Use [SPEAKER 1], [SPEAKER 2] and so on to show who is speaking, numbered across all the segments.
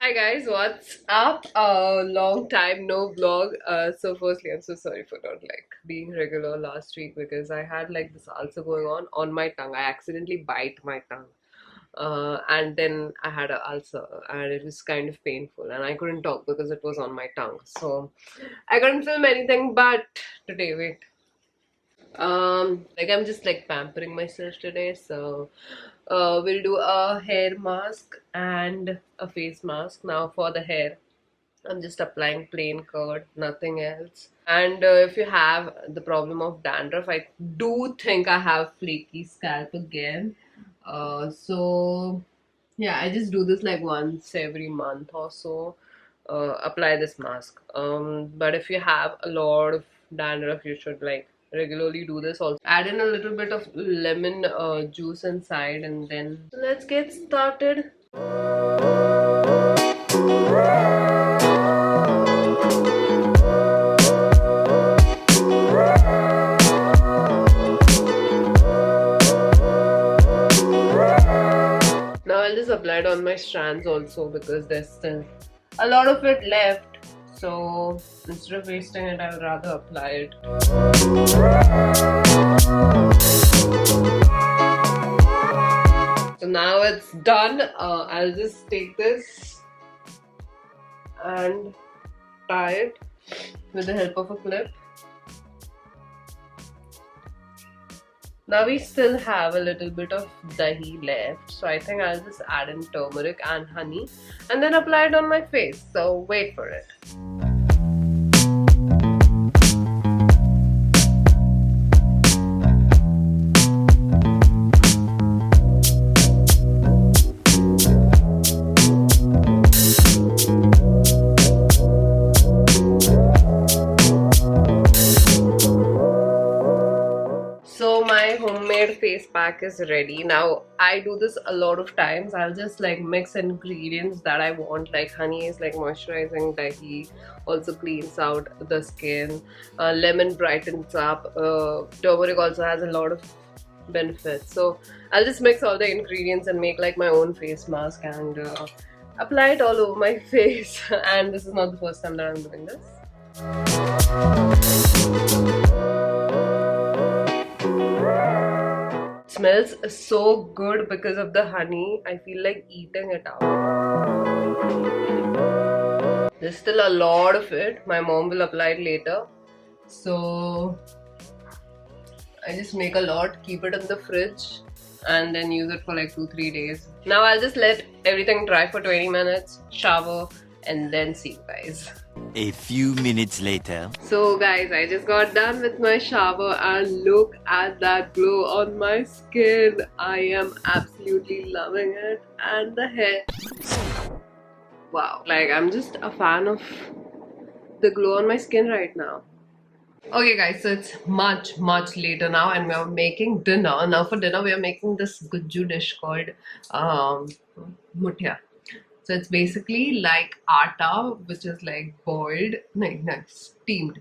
[SPEAKER 1] Hi guys, what's up? Long time no vlog. So firstly, I'm so sorry for not being regular last week because I had this ulcer going on my tongue. I accidentally bite my tongue, and then I had an ulcer, and it was kind of painful, and I couldn't talk because it was on my tongue. So I couldn't film anything. But today, wait. I'm just pampering myself today, so we'll do a hair mask and a face mask. Now for the hair, I'm just applying plain curd, nothing else. And if you have the problem of dandruff, I do think I have flaky scalp again. So yeah, I just do this like once every month or so. Apply this mask. But if you have a lot of dandruff, you should regularly do this. Also, add in a little bit of lemon juice inside, and then so let's get started. Now I'll just apply it on my strands also because there's still a lot of it left. So instead of wasting it, I would rather apply it. So now it's done. I'll just take this and tie it with the help of a clip. Now we still have a little bit of dahi left, so I think I'll just add in turmeric and honey and then apply it on my face. So wait for it. So my homemade face pack is ready. Now I do this a lot of times. I'll just mix ingredients that I want. Like honey is moisturizing, dahi also cleans out the skin, lemon brightens up, turmeric also has a lot of benefits. So I'll just mix all the ingredients and make my own face mask and apply it all over my face. And this is not the first time that I'm doing this. Smells so good because of the honey. I feel like eating it out. There's still a lot of it. My mom will apply it later. So I just make a lot, keep it in the fridge, and then use it for 2-3 days. Now I'll just let everything dry for 20 minutes, shower, and then see you guys.
[SPEAKER 2] A few minutes later.
[SPEAKER 1] So guys, I just got done with my shower and look at that glow on my skin. I am absolutely loving it. And the hair, wow, I'm just a fan of the glow on my skin right now. Okay guys, so it's much later now and we are making dinner. Now for dinner we are making this Guju dish called Muthiya. So it's basically like atta, which is boiled, steamed.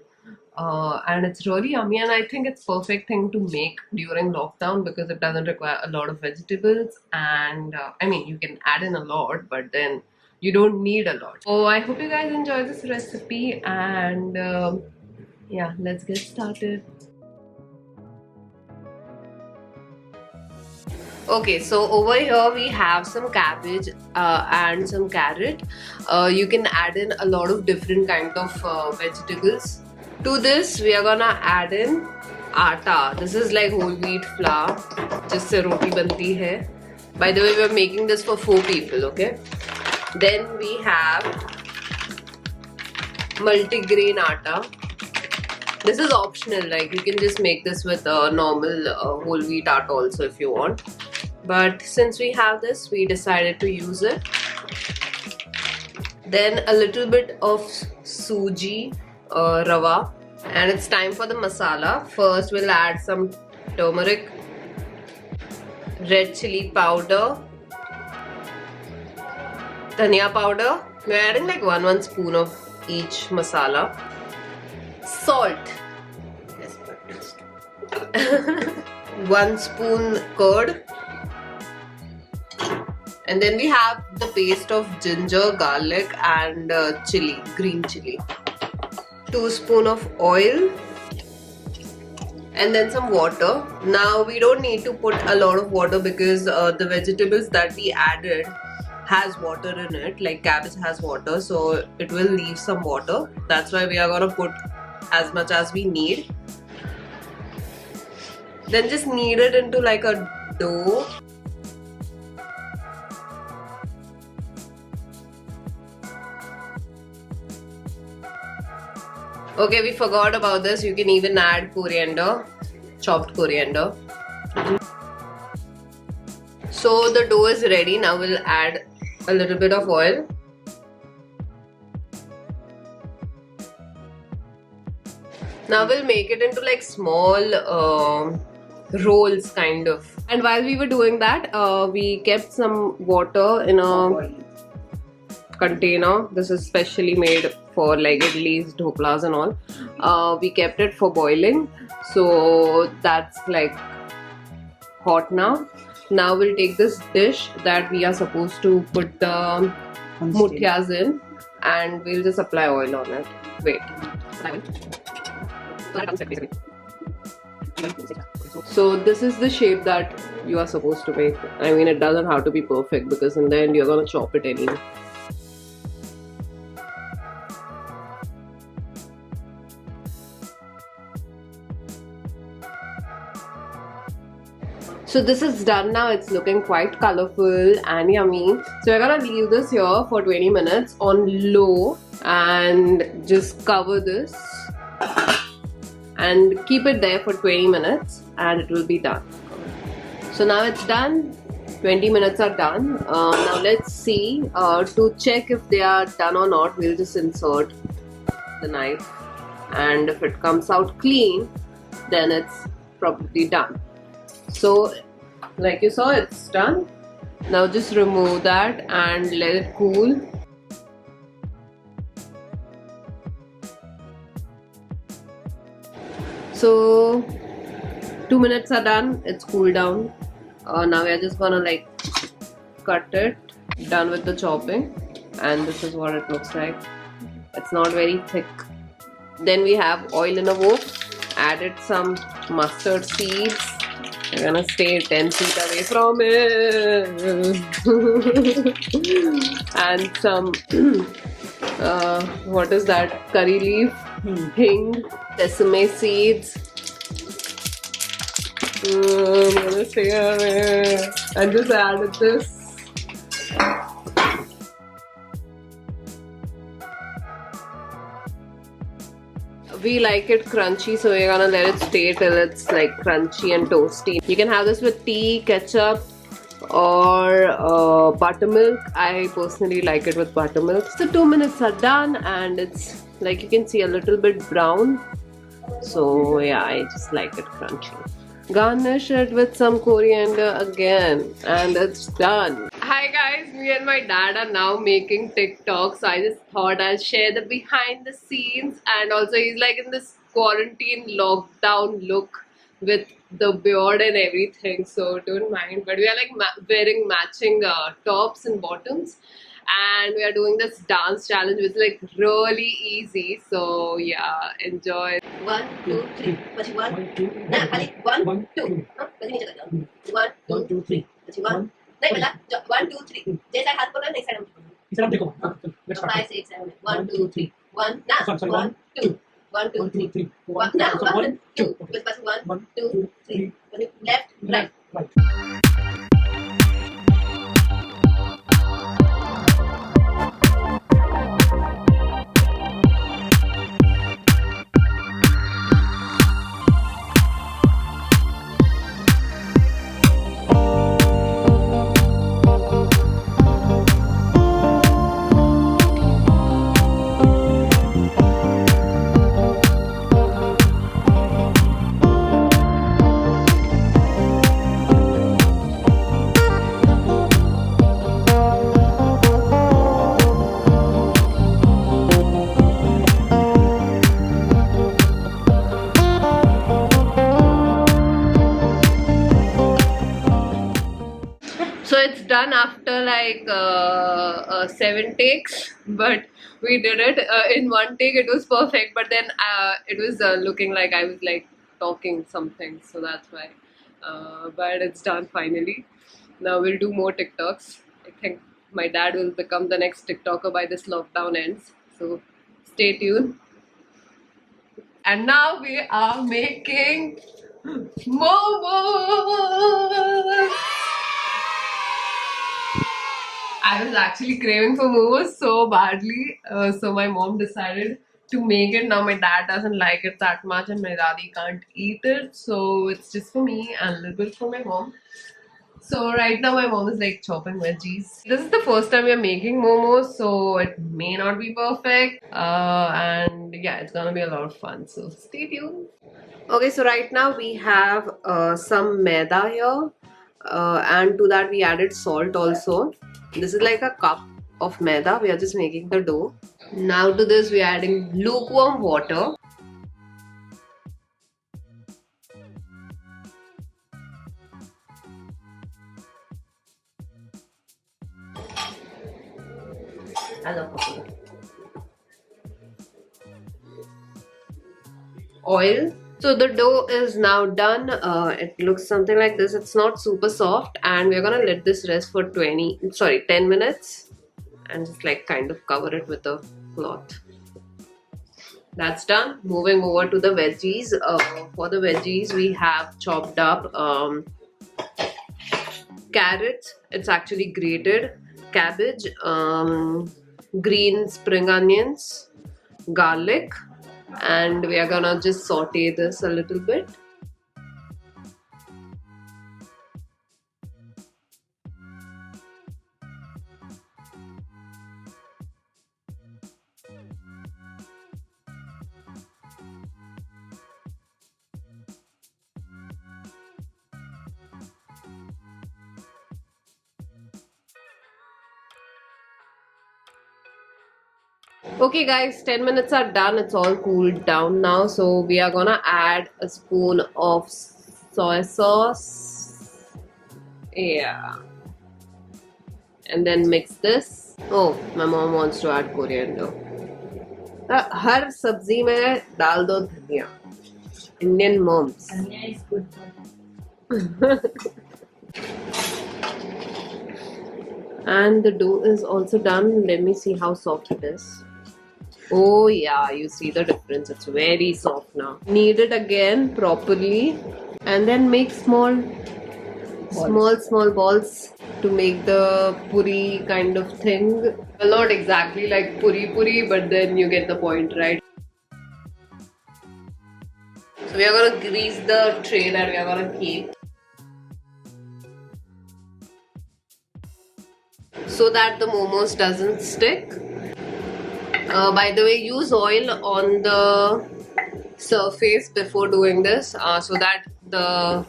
[SPEAKER 1] And it's really yummy, and I think it's perfect thing to make during lockdown because it doesn't require a lot of vegetables, and I mean you can add in a lot, but then you don't need a lot. So I hope you guys enjoy this recipe, and yeah, let's get started. Okay, so over here we have some cabbage and some carrot. You can add in a lot of different kind of vegetables. To this we are gonna add in atta. This is whole wheat flour, jisse roti banti hai. By the way, we are making this for 4 people, okay? Then we have multigrain atta. This is optional, you can just make this with normal whole wheat atta also if you want. But since we have this, we decided to use it. Then a little bit of suji, rava. And it's time for the masala. First we'll add some turmeric, red chili powder, dhania powder. We're adding 1 spoon of each masala. Salt. 1 spoon curd. And then we have the paste of ginger, garlic and chili, green chili. 2 spoons of oil. And then some water. Now we don't need to put a lot of water because the vegetables that we added has water in it, like cabbage has water, so it will leave some water. That's why we are gonna put as much as we need. Then just knead it into like a dough. Okay, we forgot about this. You can even add coriander, chopped coriander. So the dough is ready. Now we'll add a little bit of oil. Now we'll make it into like small rolls kind of. And while we were doing that, we kept some water in a container. This is specially made for like idlis, dhoklas and all. We kept it for boiling. So that's like hot now. Now we'll take this dish that we are supposed to put the muthiyas in and we'll just apply oil on it. Wait. So this is the shape that you are supposed to make. I mean, it doesn't have to be perfect because in the end you're gonna chop it anyway. So this is done now. It's looking quite colorful and yummy. So we're gonna leave this here for 20 minutes on low and just cover this and keep it there for 20 minutes and it will be done. So now it's done. 20 minutes are done. Now let's see. To check if they are done or not, we'll just insert the knife, and if it comes out clean, then it's probably done. So like you saw, it's done. Now just remove that and let it cool. So 2 minutes are done. It's cooled down. Now we are just gonna like cut it. Done with the chopping, and this is what it looks like. It's not very thick. Then we have oil in a wok. Added some mustard seeds. We're gonna stay 10 feet away from it. And some what is that? Curry leaf, hing, sesame seeds. I'm gonna stay away. I just added this. We like it crunchy, so we're gonna let it stay till it's like crunchy and toasty. You can have this with tea, ketchup or buttermilk. I personally like it with buttermilk. So 2 minutes are done and it's like you can see a little bit brown. So yeah, I just like it crunchy. Garnish it with some coriander again and it's done. Hi guys, me and my dad are now making TikTok, so I just thought I'll share the behind the scenes, and also he's like in this quarantine lockdown look with the beard and everything, so don't mind. But we are like wearing matching tops and bottoms, and we are doing this dance challenge which is like really easy, so yeah, enjoy. 1, 2, 3, 1, 2, 1, 2, 1, 2, 3, 1. नहीं बेटा 1 2 3 जैसा हाथ बोला next side इस तरफ देखो 5 6 7 1 2 3 1 ना 1 2 1 2 3 1 ना 1 2 बस 1 2 3 left right So it's done after like 7 takes, but we did it in 1 take. It was perfect, but then it was looking like I was like talking something, so that's why. But it's done finally. Now we'll do more TikToks. I think my dad will become the next TikToker by this lockdown ends. So stay tuned. And now we are making momos. I was actually craving for momos so badly, so my mom decided to make it. Now my dad doesn't like it that much and my daddy can't eat it, so it's just for me and a little bit for my mom. So right now my mom is like chopping veggies. This is the first time we are making momos, so it may not be perfect, and yeah, it's gonna be a lot of fun, so stay tuned. Okay, so right now we have some maida here, and to that we added salt also. This is like a cup of maida. We are just making the dough. Now to this we are adding lukewarm water. Oil. So the dough is now done. It looks something like this. It's not super soft, and we're gonna let this rest for 10 minutes, and just like kind of cover it with a cloth. That's done. Moving over to the veggies. For the veggies, we have chopped up carrots. It's actually grated. Cabbage, green spring onions, garlic, and we are gonna just saute this a little bit. Okay guys, 10 minutes are done. It's all cooled down now. So we are gonna add a spoon of soy sauce. Yeah. And then mix this. Oh, my mom wants to add coriander. हर सब्जी में डाल दो धनिया. Indian moms.
[SPEAKER 3] Dhania is good for
[SPEAKER 1] And the dough is also done. Let me see how soft it is. Oh yeah, you see the difference. It's very soft now. Knead it again properly and then make small balls to make the puri kind of thing. Well, not exactly like puri, but then you get the point, right? So we are gonna grease the tray that we are gonna keep, so that the momos doesn't stick. By the way, use oil on the surface before doing this, so that the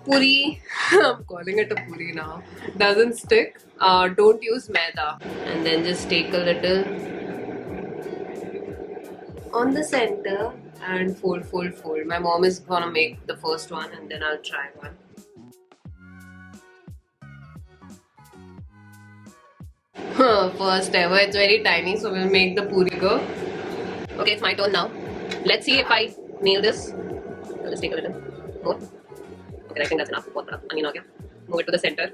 [SPEAKER 1] puri, I'm calling it a puri now, doesn't stick. Don't use maida. And then just take a little on the center and fold. My mom is gonna make the first one and then I'll try one. First ever. It's very tiny, so we'll make the puri go. Okay, it's my turn now. Let's see if I nail this. I'll just take a little more. Okay, I think that's enough. Move it to the center.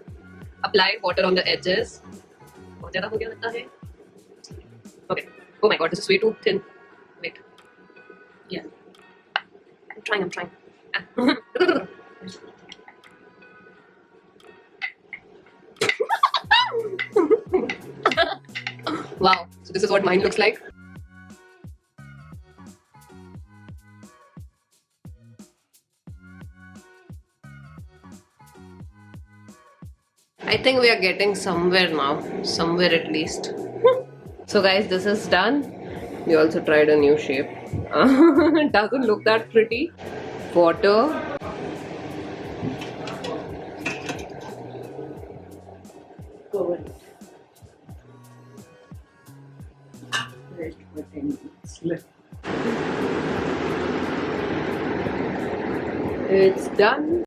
[SPEAKER 1] Apply water on the edges. Okay. Oh my god, this is way too thin. Wait. Yeah. I'm trying. Wow, so this is what mine looks like. I think we are getting somewhere now, somewhere at least. So guys, this is done. We also tried a new shape. It doesn't look that pretty. Water.
[SPEAKER 3] cover it. Rest for 10 minutes.
[SPEAKER 1] It's done.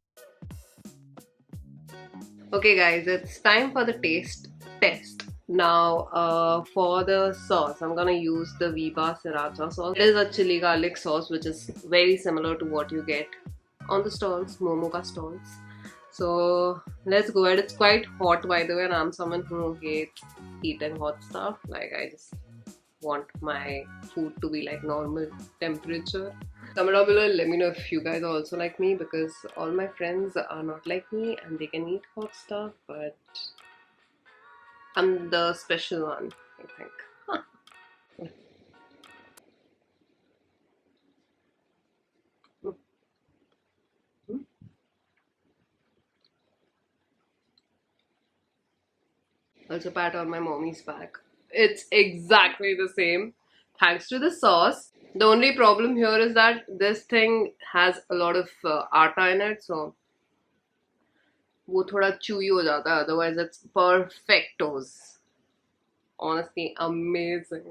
[SPEAKER 1] Okay, guys, it's time for the taste test. Now, for the sauce, I'm gonna use the Viva Sriracha sauce. It is a chili garlic sauce, which is very similar to what you get on the stalls, Momo ka stalls. So let's go ahead. It's quite hot, by the way, and I'm someone who hates eating hot stuff. Like, I just want my food to be like normal temperature. Comment down below and let me know if you guys are also like me, because all my friends are not like me and they can eat hot stuff, but I'm the special one, I think. Also pat on my mommy's back. It's exactly the same thanks to the sauce. The only problem here is that this thing has a lot of atta in it, so वो थोड़ा chewy हो जाता है. Otherwise, it's perfectos. Honestly, amazing.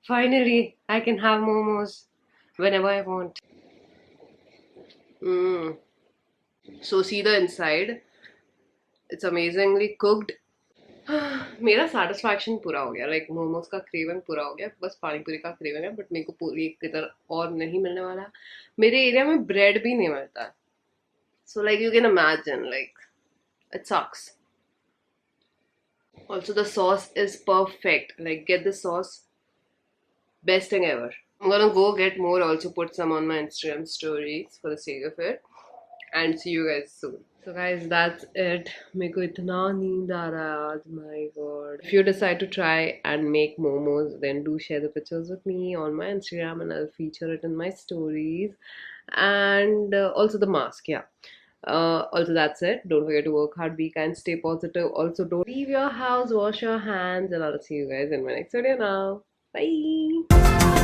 [SPEAKER 1] Finally, I can have momos whenever I want. Mm. So see the inside. It's amazingly cooked. मेरा satisfaction पूरा हो गया. Like momos का craving पूरा हो गया. बस पानी पूरी का craving है. But मेरे को पूरी इधर और नहीं मिलने वाला. मेरे एरिया में bread भी नहीं मिलता है. So like you can imagine, like it sucks. Also the sauce is perfect. Like get the sauce. Best thing ever. I'm gonna go get more, also put some on my Instagram stories for the sake of it, and see you guys soon. So guys, that's it. मेरे इतना नींद आ रहा है आज, my god. If you decide to try and make momos, then do share the pictures with me on my Instagram and I'll feature it in my stories. And also the mask, yeah. Also that's it. Don't forget to work hard, be kind, stay positive. Also don't leave your house, wash your hands, and I'll see you guys in my next video now. Bye.